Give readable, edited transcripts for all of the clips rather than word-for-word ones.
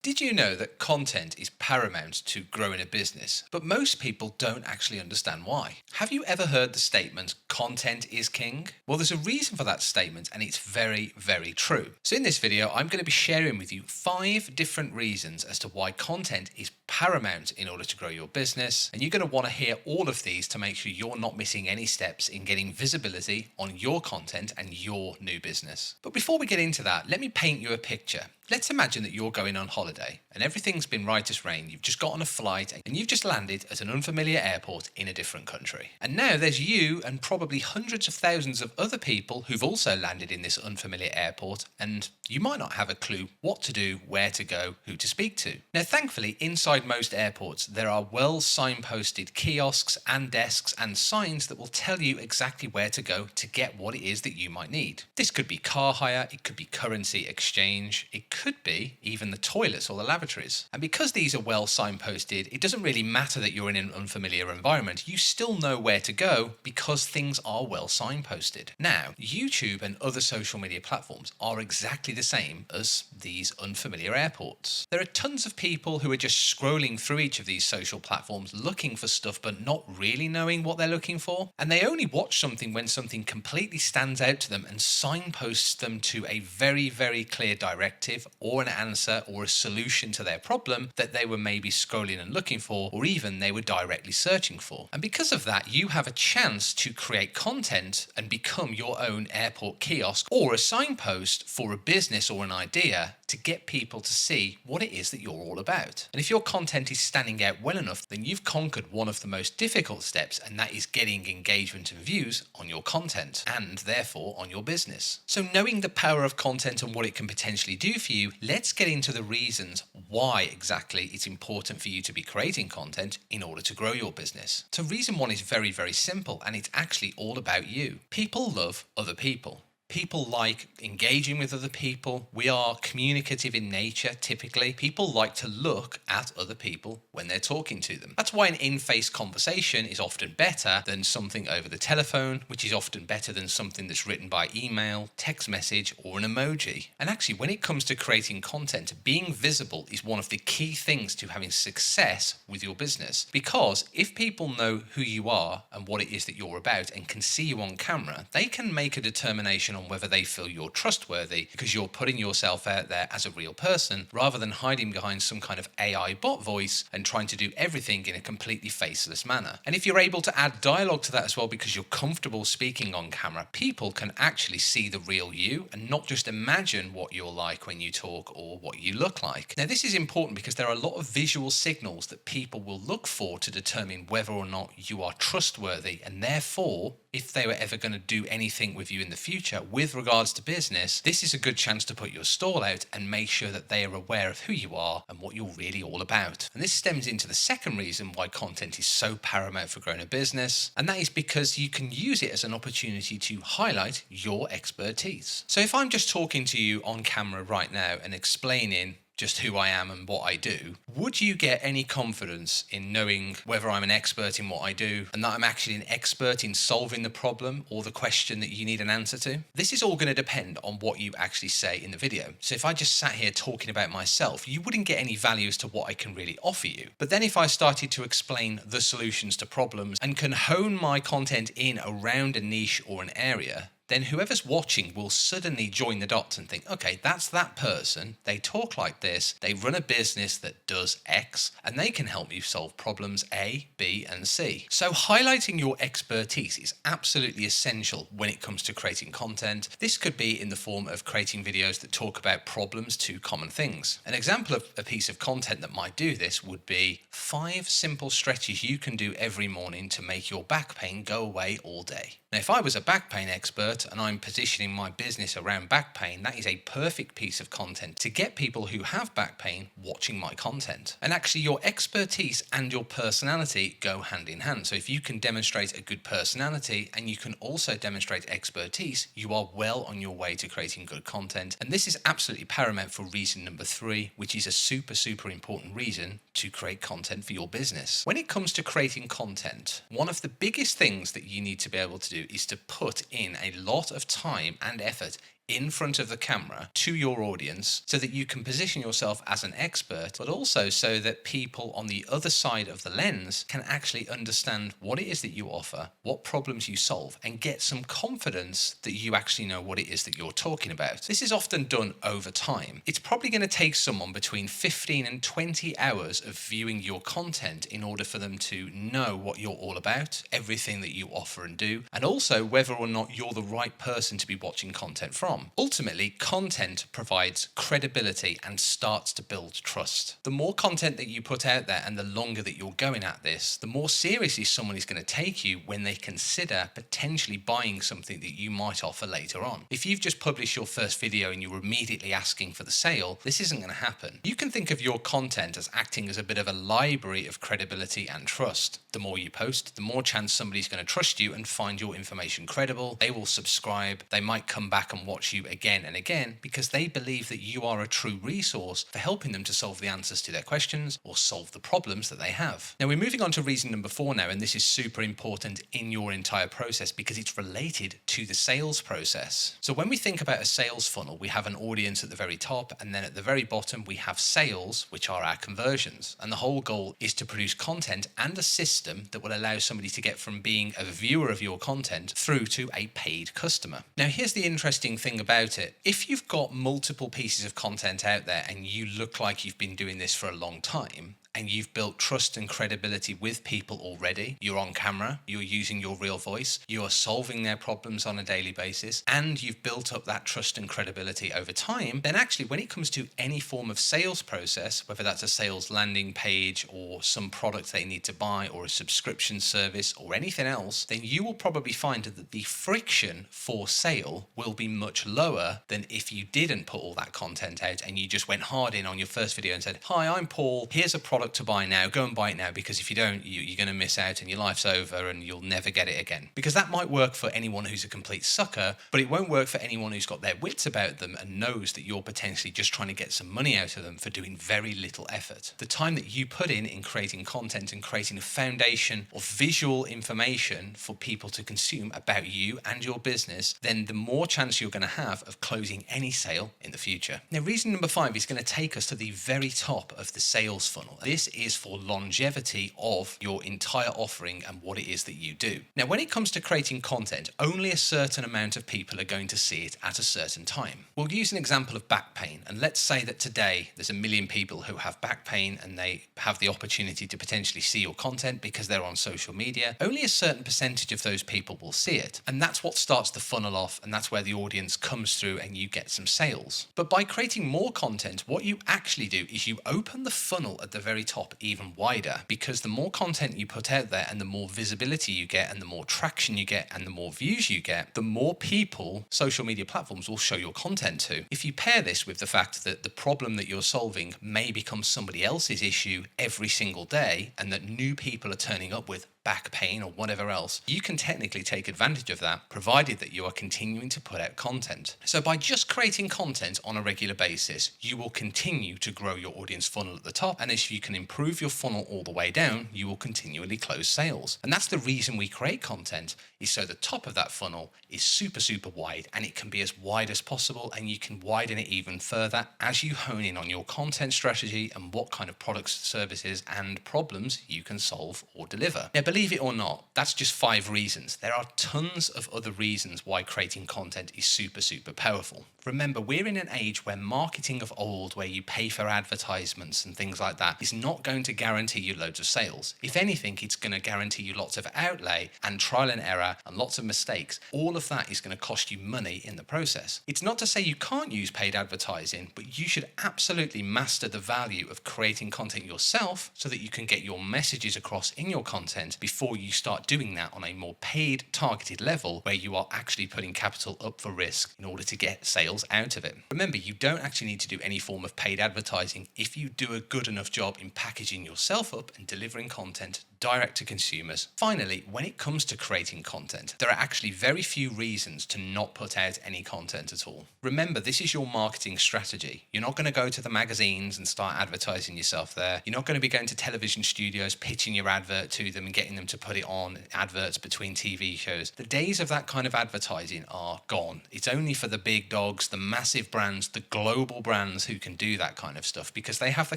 Did you know that content is paramount to growing a business, but most people don't actually understand why? Have you ever heard the statement, content is king? Well, there's a reason for that statement, and it's very, very true. So in this video, I'm going to be sharing with you 5 different reasons as to why content is paramount in order to grow your business. And you're going to want to hear all of these to make sure you're not missing any steps in getting visibility on your content and your new business. But before we get into that, let me paint you a picture. Let's imagine that you're going on holiday and everything's been right as rain. You've just got on a flight and you've just landed at an unfamiliar airport in a different country. And now there's you and probably hundreds of thousands of other people who've also landed in this unfamiliar airport, and you might not have a clue what to do, where to go, who to speak to. Now, thankfully, inside most airports, there are well signposted kiosks and desks and signs that will tell you exactly where to go to get what it is that you might need. This could be car hire, it could be currency exchange, it could be even the toilets or the lavatories. And because these are well signposted, it doesn't really matter that you're in an unfamiliar environment. You still know where to go because things are well signposted. Now, YouTube and other social media platforms are exactly the same as these unfamiliar airports. There are tons of people who are just scrolling through each of these social platforms looking for stuff but not really knowing what they're looking for. And they only watch something when something completely stands out to them and signposts them to a very, very clear directive or an answer or a solution to their problem that they were maybe scrolling and looking for, or even they were directly searching for. And because of that, you have a chance to create content and become your own airport kiosk or a signpost for a business or an idea to get people to see what it is that you're all about. And if your content is standing out well enough, then you've conquered one of the most difficult steps, and that is getting engagement and views on your content and therefore on your business. So knowing the power of content and what it can potentially do for you, let's get into the reasons why exactly it's important for you to be creating content in order to grow your business. So reason 1 is very, very simple, and it's actually all about you. People love other people. People like engaging with other people. We are communicative in nature, typically. People like to look at other people when they're talking to them. That's why an in-face conversation is often better than something over the telephone, which is often better than something that's written by email, text message, or an emoji. And actually, when it comes to creating content, being visible is one of the key things to having success with your business. Because if people know who you are and what it is that you're about and can see you on camera, they can make a determination on whether they feel you're trustworthy because you're putting yourself out there as a real person rather than hiding behind some kind of AI bot voice and trying to do everything in a completely faceless manner. And if you're able to add dialogue to that as well because you're comfortable speaking on camera, people can actually see the real you and not just imagine what you're like when you talk or what you look like. Now, this is important because there are a lot of visual signals that people will look for to determine whether or not you are trustworthy, and therefore, if they were ever going to do anything with you in the future with regards to business, this is a good chance to put your stall out and make sure that they are aware of who you are and what you're really all about. And this stems into the second reason why content is so paramount for growing a business, and that is because you can use it as an opportunity to highlight your expertise. So if I'm just talking to you on camera right now and explaining just who I am and what I do, would you get any confidence in knowing whether I'm an expert in what I do and that I'm actually an expert in solving the problem or the question that you need an answer to? This is all going to depend on what you actually say in the video. So if I just sat here talking about myself, you wouldn't get any value as to what I can really offer you. But then if I started to explain the solutions to problems and can hone my content in around a niche or an area, then whoever's watching will suddenly join the dots and think, okay, that's that person, they talk like this, they run a business that does X, and they can help you solve problems A, B, and C. So highlighting your expertise is absolutely essential when it comes to creating content. This could be in the form of creating videos that talk about problems to common things. An example of a piece of content that might do this would be 5 simple stretches you can do every morning to make your back pain go away all day. Now, if I was a back pain expert and I'm positioning my business around back pain, that is a perfect piece of content to get people who have back pain watching my content. And actually, your expertise and your personality go hand in hand. So if you can demonstrate a good personality and you can also demonstrate expertise, you are well on your way to creating good content. And this is absolutely paramount for reason number 3, which is a super, super important reason to create content for your business. When it comes to creating content, one of the biggest things that you need to be able to do is to put in a lot of time and effort in front of the camera to your audience so that you can position yourself as an expert, but also so that people on the other side of the lens can actually understand what it is that you offer, what problems you solve, and get some confidence that you actually know what it is that you're talking about. This is often done over time. It's probably going to take someone between 15 and 20 hours of viewing your content in order for them to know what you're all about, everything that you offer and do, and also whether or not you're the right person to be watching content from. Ultimately, content provides credibility and starts to build trust. The more content that you put out there and the longer that you're going at this, the more seriously someone is going to take you when they consider potentially buying something that you might offer later on. If you've just published your first video and you're immediately asking for the sale, this isn't going to happen. You can think of your content as acting as a bit of a library of credibility and trust. The more you post, the more chance somebody's going to trust you and find your information credible. They will subscribe. They might come back and watch you again and again because they believe that you are a true resource for helping them to solve the answers to their questions or solve the problems that they have. Now we're moving on to reason number 4 now, and this is super important in your entire process because it's related to the sales process. So when we think about a sales funnel, we have an audience at the very top, and then at the very bottom we have sales, which are our conversions. And the whole goal is to produce content and a system that will allow somebody to get from being a viewer of your content through to a paid customer. Now here's the interesting thing about it. If you've got multiple pieces of content out there and you look like you've been doing this for a long time, and you've built trust and credibility with people already, you're on camera, you're using your real voice, you are solving their problems on a daily basis, and you've built up that trust and credibility over time, then actually when it comes to any form of sales process, whether that's a sales landing page or some product they need to buy or a subscription service or anything else, then you will probably find that the friction for sale will be much lower than if you didn't put all that content out and you just went hard in on your first video and said, "Hi, I'm Paul, here's a product to buy now, go and buy it now, because if you don't, you're going to miss out and your life's over and you'll never get it again." Because that might work for anyone who's a complete sucker, but it won't work for anyone who's got their wits about them and knows that you're potentially just trying to get some money out of them for doing very little effort. The time that you put in creating content and creating a foundation of visual information for people to consume about you and your business, then the more chance you're going to have of closing any sale in the future. Now, reason number 5 is going to take us to the very top of the sales funnel. This is for longevity of your entire offering and what it is that you do. Now, when it comes to creating content, only a certain amount of people are going to see it at a certain time. We'll use an example of back pain, and let's say that today there's 1 million people who have back pain and they have the opportunity to potentially see your content because they're on social media. Only a certain percentage of those people will see it, and that's what starts the funnel off, and that's where the audience comes through and you get some sales. But by creating more content, what you actually do is you open the funnel at the very top even wider, because the more content you put out there and the more visibility you get and the more traction you get and the more views you get, the more people social media platforms will show your content to. If you pair this with the fact that the problem that you're solving may become somebody else's issue every single day and that new people are turning up with back pain or whatever else, you can technically take advantage of that, provided that you are continuing to put out content. So by just creating content on a regular basis, you will continue to grow your audience funnel at the top, and if you can improve your funnel all the way down, you will continually close sales. And that's the reason we create content, is so the top of that funnel is super wide, and it can be as wide as possible, and you can widen it even further as you hone in on your content strategy and what kind of products, services and problems you can solve or deliver. Now, believe it or not, that's just 5 reasons. There are tons of other reasons why creating content is super powerful. Remember, we're in an age where marketing of old, where you pay for advertisements and things like that, is not going to guarantee you loads of sales. If anything, it's going to guarantee you lots of outlay and trial and error and lots of mistakes. All of that is going to cost you money in the process. It's not to say you can't use paid advertising, but you should absolutely master the value of creating content yourself so that you can get your messages across in your content before you start doing that on a more paid, targeted level, where you are actually putting capital up for risk in order to get sales out of it. Remember, you don't actually need to do any form of paid advertising if you do a good enough job in packaging yourself up and delivering content direct to consumers. Finally, when it comes to creating content, there are actually very few reasons to not put out any content at all. Remember, this is your marketing strategy. You're not going to go to the magazines and start advertising yourself there. You're not going to be going to television studios, pitching your advert to them and getting getting them to put it on adverts between TV shows. The days of that kind of advertising are gone. It's only for the big dogs, the massive brands, the global brands who can do that kind of stuff because they have the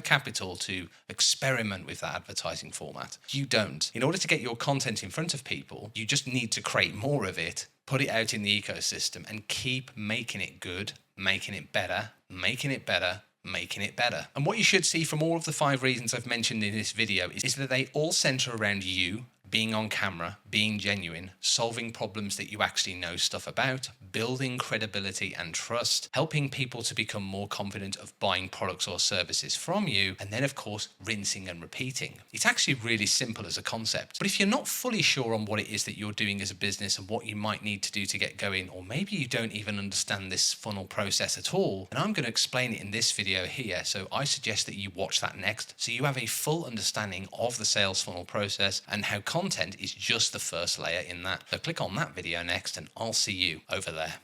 capital to experiment with that advertising format. You don't. In order to get your content in front of people, you just need to create more of it, put it out in the ecosystem, and keep making it good, making it better, making it better, making it better. And what you should see from all of the 5 reasons I've mentioned in this video is that they all center around you being on camera, being genuine, solving problems that you actually know stuff about, building credibility and trust, helping people to become more confident of buying products or services from you, and then of course rinsing and repeating. It's actually really simple as a concept, but if you're not fully sure on what it is that you're doing as a business and what you might need to do to get going, or maybe you don't even understand this funnel process at all, then I'm going to explain it in this video here. So I suggest that you watch that next so you have a full understanding of the sales funnel process and how content is just the first layer in that. So click on that video next and I'll see you over there.